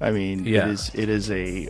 I mean, Yeah. it is a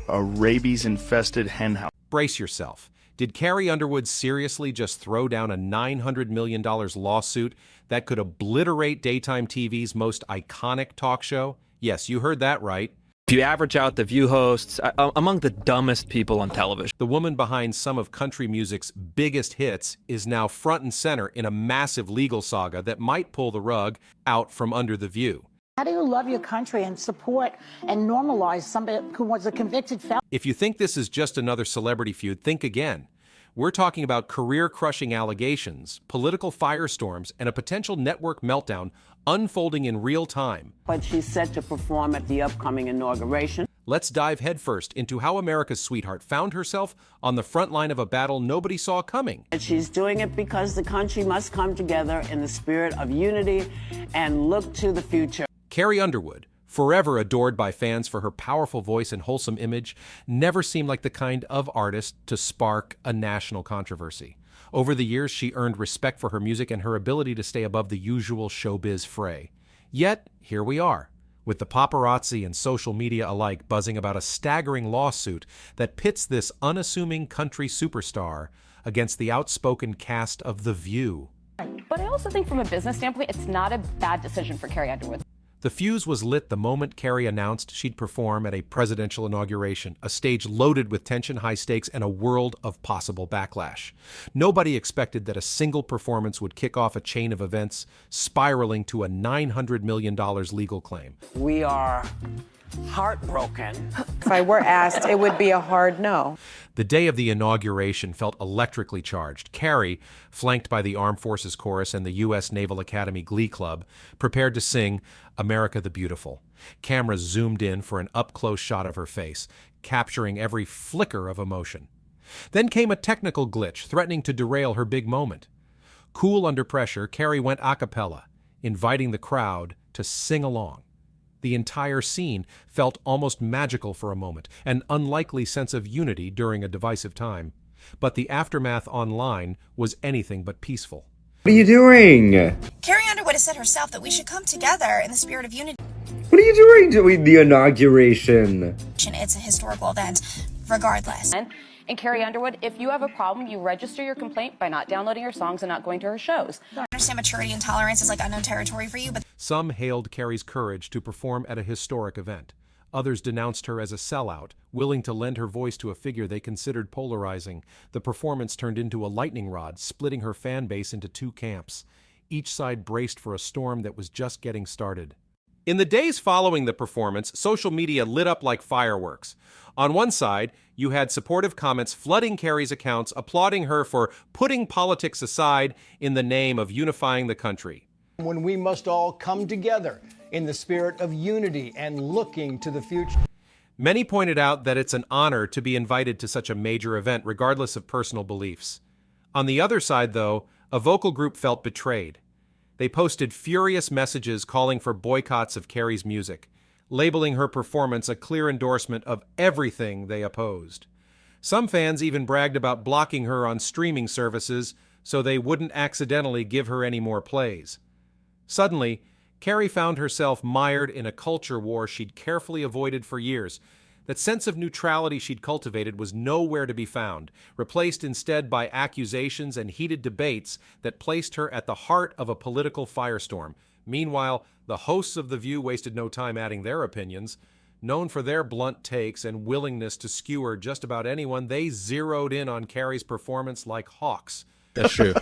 rabies-infested henhouse. Brace yourself. Did Carrie Underwood seriously just throw down a $900 million lawsuit that could obliterate daytime TV's most iconic talk show? Yes, you heard that right. If you average out the View hosts, among the dumbest people on television. The woman behind some of country music's biggest hits is now front and center in a massive legal saga that might pull the rug out from under The View. How do you love your country and support and normalize somebody who was a convicted felon? If you think this is just another celebrity feud, think again. We're talking about career-crushing allegations, political firestorms, and a potential network meltdown unfolding in real time. But she's set to perform at the upcoming inauguration. Let's dive headfirst into how America's sweetheart found herself on the front line of a battle nobody saw coming. And she's doing it because the country must come together in the spirit of unity and look to the future. Carrie Underwood, forever adored by fans for her powerful voice and wholesome image, never seemed like the kind of artist to spark a national controversy. Over the years, she earned respect for her music and her ability to stay above the usual showbiz fray. Yet, here we are, with the paparazzi and social media alike buzzing about a staggering lawsuit that pits this unassuming country superstar against the outspoken cast of The View. But I also think from a business standpoint, it's not a bad decision for Carrie Underwood. The fuse was lit the moment Carrie announced she'd perform at a presidential inauguration, a stage loaded with tension, high stakes, and a world of possible backlash. Nobody expected that a single performance would kick off a chain of events spiraling to a $900 million legal claim. We are heartbroken. If I were asked, it would be a hard no. The day of the inauguration felt electrically charged. Carrie, flanked by the Armed Forces Chorus and the U.S. Naval Academy Glee Club, prepared to sing America the Beautiful. Cameras zoomed in for an up-close shot of her face, capturing every flicker of emotion. Then came a technical glitch, threatening to derail her big moment. Cool under pressure, Carrie went a cappella, inviting the crowd to sing along. The entire scene felt almost magical for a moment, an unlikely sense of unity during a divisive time. But the aftermath online was anything but peaceful. What are you doing? Carrie Underwood has said herself that we should come together in the spirit of unity. What are you doing the inauguration? It's a historical event, regardless. And Carrie Underwood, if you have a problem, you register your complaint by not downloading her songs and not going to her shows. I understand maturity and tolerance is like unknown territory for you, but Some hailed Carrie's courage to perform at a historic event. Others denounced her as a sellout, willing to lend her voice to a figure they considered polarizing. The performance turned into a lightning rod, splitting her fan base into two camps. Each side braced for a storm that was just getting started. In the days following the performance, social media lit up like fireworks. On one side, you had supportive comments flooding Carrie's accounts, applauding her for putting politics aside in the name of unifying the country. When we must all come together in the spirit of unity and looking to the future. Many pointed out that it's an honor to be invited to such a major event, regardless of personal beliefs. On the other side, though, a vocal group felt betrayed. They posted furious messages calling for boycotts of Carrie's music, labeling her performance a clear endorsement of everything they opposed. Some fans even bragged about blocking her on streaming services so they wouldn't accidentally give her any more plays. Suddenly, Carrie found herself mired in a culture war she'd carefully avoided for years. That sense of neutrality she'd cultivated was nowhere to be found, replaced instead by accusations and heated debates that placed her at the heart of a political firestorm. Meanwhile, the hosts of The View wasted no time adding their opinions. Known for their blunt takes and willingness to skewer just about anyone, they zeroed in on Carrie's performance like hawks. That's true.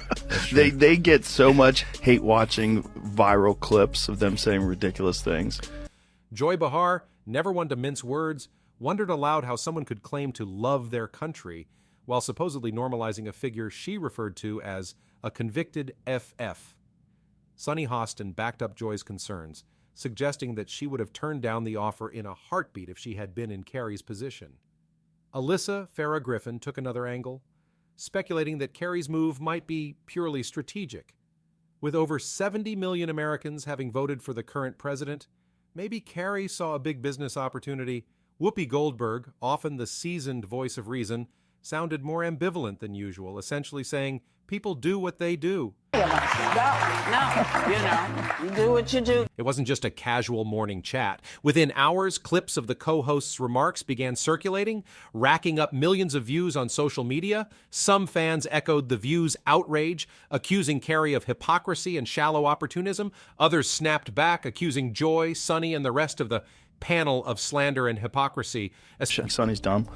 They get so much hate watching viral clips of them saying ridiculous things. Joy Behar, never one to mince words, wondered aloud how someone could claim to love their country while supposedly normalizing a figure she referred to as a convicted FF. Sunny Hostin backed up Joy's concerns, suggesting that she would have turned down the offer in a heartbeat if she had been in Carrie's position. Alyssa Farrah Griffin took another angle, speculating that Carrie's move might be purely strategic. With over 70 million Americans having voted for the current president, maybe Carrie saw a big business opportunity. Whoopi Goldberg, often the seasoned voice of reason, sounded more ambivalent than usual, essentially saying, people do what they do. No, you do what you do. It wasn't just a casual morning chat. Within hours, clips of the co-host's remarks began circulating, racking up millions of views on social media. Some fans echoed the View's outrage, accusing Carrie of hypocrisy and shallow opportunism. Others snapped back, accusing Joy, Sonny, and the rest of the panel of slander and hypocrisy. Sonny's dumb.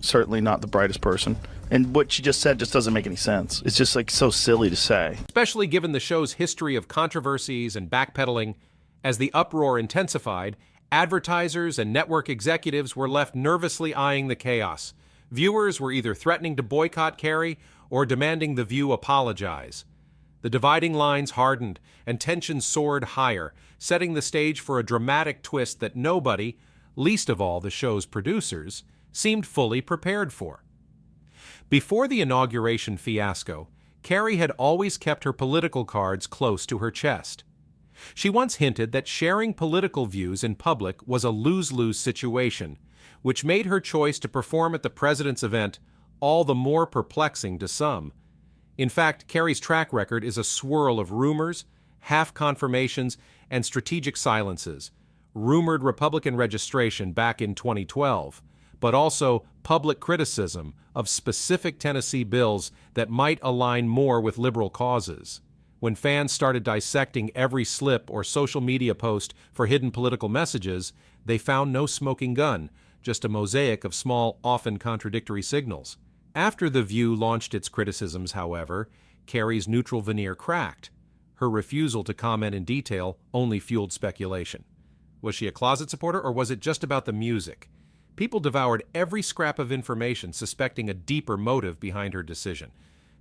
Certainly not the brightest person. And what she just said just doesn't make any sense. It's just like so silly to say. Especially given the show's history of controversies and backpedaling. As the uproar intensified, advertisers and network executives were left nervously eyeing the chaos. Viewers were either threatening to boycott Carrie or demanding The View apologize. The dividing lines hardened and tensions soared higher, setting the stage for a dramatic twist that nobody, least of all the show's producers, seemed fully prepared for. Before the inauguration fiasco, Carrie had always kept her political cards close to her chest. She once hinted that sharing political views in public was a lose-lose situation, which made her choice to perform at the president's event all the more perplexing to some. In fact, Carrie's track record is a swirl of rumors, half-confirmations, and strategic silences. Rumored Republican registration back in 2012, but also public criticism of specific Tennessee bills that might align more with liberal causes. When fans started dissecting every slip or social media post for hidden political messages, they found no smoking gun, just a mosaic of small, often contradictory signals. After The View launched its criticisms, however, Carrie's neutral veneer cracked. Her refusal to comment in detail only fueled speculation. Was she a closet supporter, or was it just about the music? People devoured every scrap of information, suspecting a deeper motive behind her decision.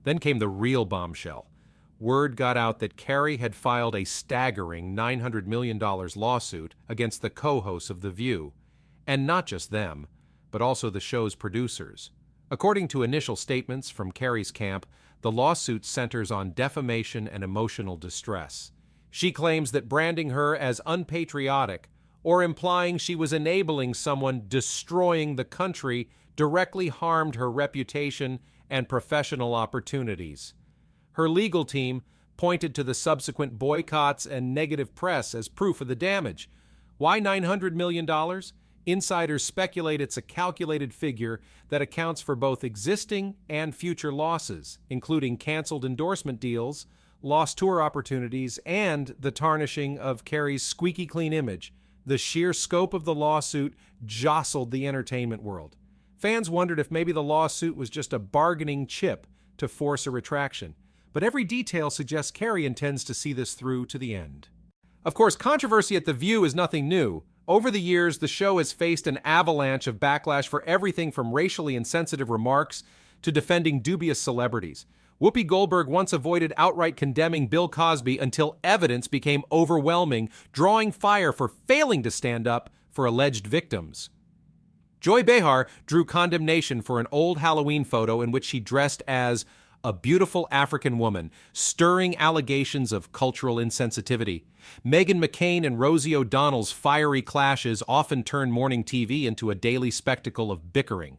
Then came the real bombshell. Word got out that Carrie had filed a staggering $900 million lawsuit against the co-hosts of The View. And not just them, but also the show's producers. According to initial statements from Carrie's camp, the lawsuit centers on defamation and emotional distress. She claims that branding her as unpatriotic or implying she was enabling someone destroying the country directly harmed her reputation and professional opportunities. Her legal team pointed to the subsequent boycotts and negative press as proof of the damage. Why $900 million? Insiders speculate it's a calculated figure that accounts for both existing and future losses, including canceled endorsement deals, lost tour opportunities, and the tarnishing of Carrie's squeaky clean image. The sheer scope of the lawsuit jostled the entertainment world. Fans wondered if maybe the lawsuit was just a bargaining chip to force a retraction. But every detail suggests Carrie intends to see this through to the end. Of course, controversy at The View is nothing new. Over the years, the show has faced an avalanche of backlash for everything from racially insensitive remarks to defending dubious celebrities. Whoopi Goldberg once avoided outright condemning Bill Cosby until evidence became overwhelming, drawing fire for failing to stand up for alleged victims. Joy Behar drew condemnation for an old Halloween photo in which she dressed as a beautiful African woman, stirring allegations of cultural insensitivity. Meghan McCain and Rosie O'Donnell's fiery clashes often turned morning TV into a daily spectacle of bickering.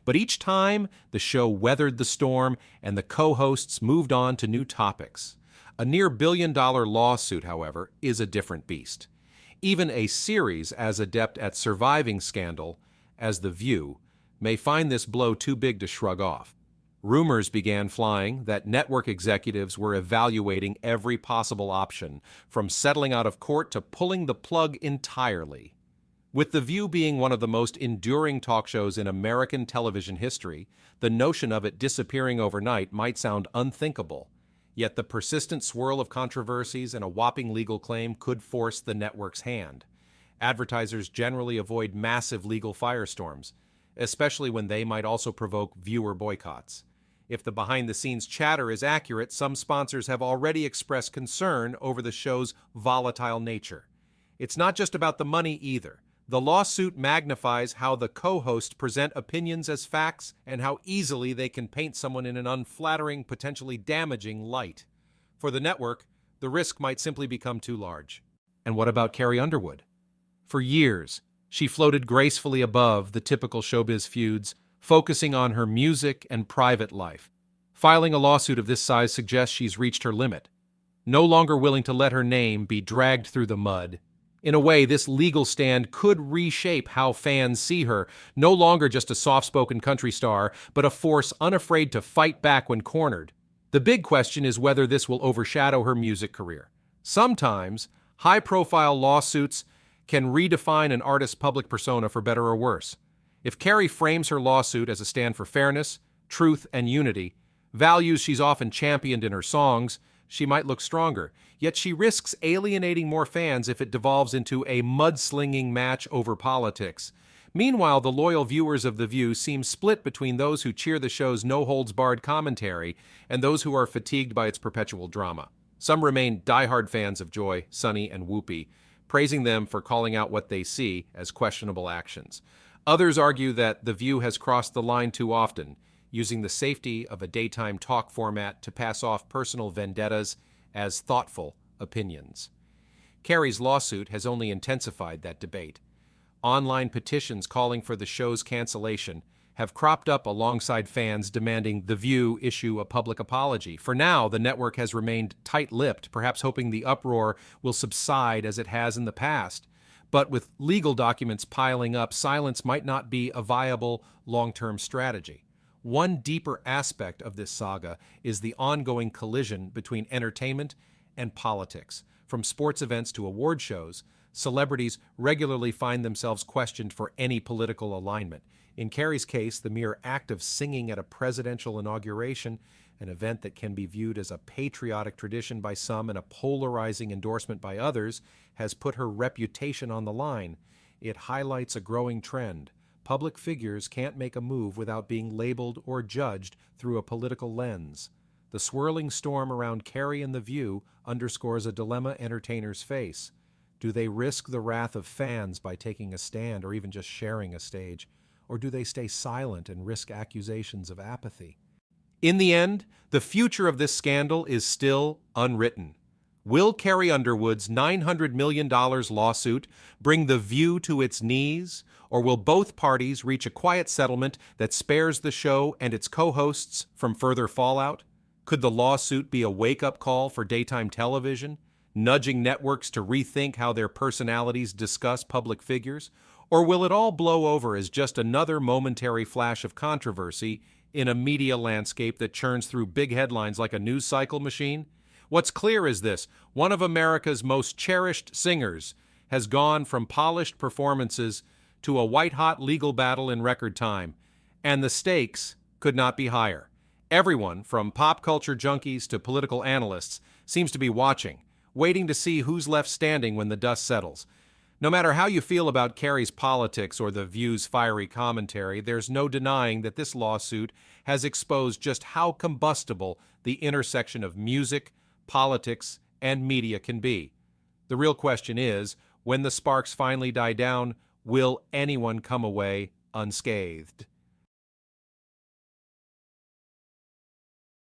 But each time, the show weathered the storm and the co-hosts moved on to new topics. A near-billion-dollar lawsuit, however, is a different beast. Even a series as adept at surviving scandal as The View may find this blow too big to shrug off. Rumors began flying that network executives were evaluating every possible option, from settling out of court to pulling the plug entirely. With The View being one of the most enduring talk shows in American television history, the notion of it disappearing overnight might sound unthinkable. Yet the persistent swirl of controversies and a whopping legal claim could force the network's hand. Advertisers generally avoid massive legal firestorms, especially when they might also provoke viewer boycotts. If the behind-the-scenes chatter is accurate, some sponsors have already expressed concern over the show's volatile nature. It's not just about the money either. The lawsuit magnifies how the co-hosts present opinions as facts and how easily they can paint someone in an unflattering, potentially damaging light. For the network, the risk might simply become too large. And what about Carrie Underwood? For years, she floated gracefully above the typical showbiz feuds, focusing on her music and private life. Filing a lawsuit of this size suggests she's reached her limit, no longer willing to let her name be dragged through the mud. In a way, this legal stand could reshape how fans see her, no longer just a soft-spoken country star, but a force unafraid to fight back when cornered. The big question is whether this will overshadow her music career. Sometimes, high-profile lawsuits can redefine an artist's public persona for better or worse. If Carrie frames her lawsuit as a stand for fairness, truth, and unity, values she's often championed in her songs, she might look stronger. Yet she risks alienating more fans if it devolves into a mudslinging match over politics. Meanwhile, the loyal viewers of The View seem split between those who cheer the show's no-holds-barred commentary and those who are fatigued by its perpetual drama. Some remain diehard fans of Joy, Sunny, and Whoopi, praising them for calling out what they see as questionable actions. Others argue that The View has crossed the line too often, using the safety of a daytime talk format to pass off personal vendettas as thoughtful opinions. Carrie's lawsuit has only intensified that debate. Online petitions calling for the show's cancellation have cropped up alongside fans demanding The View issue a public apology. For now, the network has remained tight-lipped, perhaps hoping the uproar will subside as it has in the past. But with legal documents piling up, silence might not be a viable long-term strategy. One deeper aspect of this saga is the ongoing collision between entertainment and politics. From sports events to award shows, celebrities regularly find themselves questioned for any political alignment. In Carrie's case, the mere act of singing at a presidential inauguration, an event that can be viewed as a patriotic tradition by some and a polarizing endorsement by others, has put her reputation on the line. It highlights a growing trend. Public figures can't make a move without being labeled or judged through a political lens. The swirling storm around Carrie and The View underscores a dilemma entertainers face. Do they risk the wrath of fans by taking a stand or even just sharing a stage? Or do they stay silent and risk accusations of apathy? In the end, the future of this scandal is still unwritten. Will Carrie Underwood's $900 million lawsuit bring The View to its knees, or will both parties reach a quiet settlement that spares the show and its co-hosts from further fallout? Could the lawsuit be a wake-up call for daytime television, nudging networks to rethink how their personalities discuss public figures? Or will it all blow over as just another momentary flash of controversy in a media landscape that churns through big headlines like a news cycle machine? What's clear is this: one of America's most cherished singers has gone from polished performances to a white-hot legal battle in record time, and the stakes could not be higher. Everyone, from pop culture junkies to political analysts, seems to be watching, waiting to see who's left standing when the dust settles. No matter how you feel about Carrie's politics or The View's fiery commentary, there's no denying that this lawsuit has exposed just how combustible the intersection of music, politics, and media can be. The real question is, when the sparks finally die down, will anyone come away unscathed?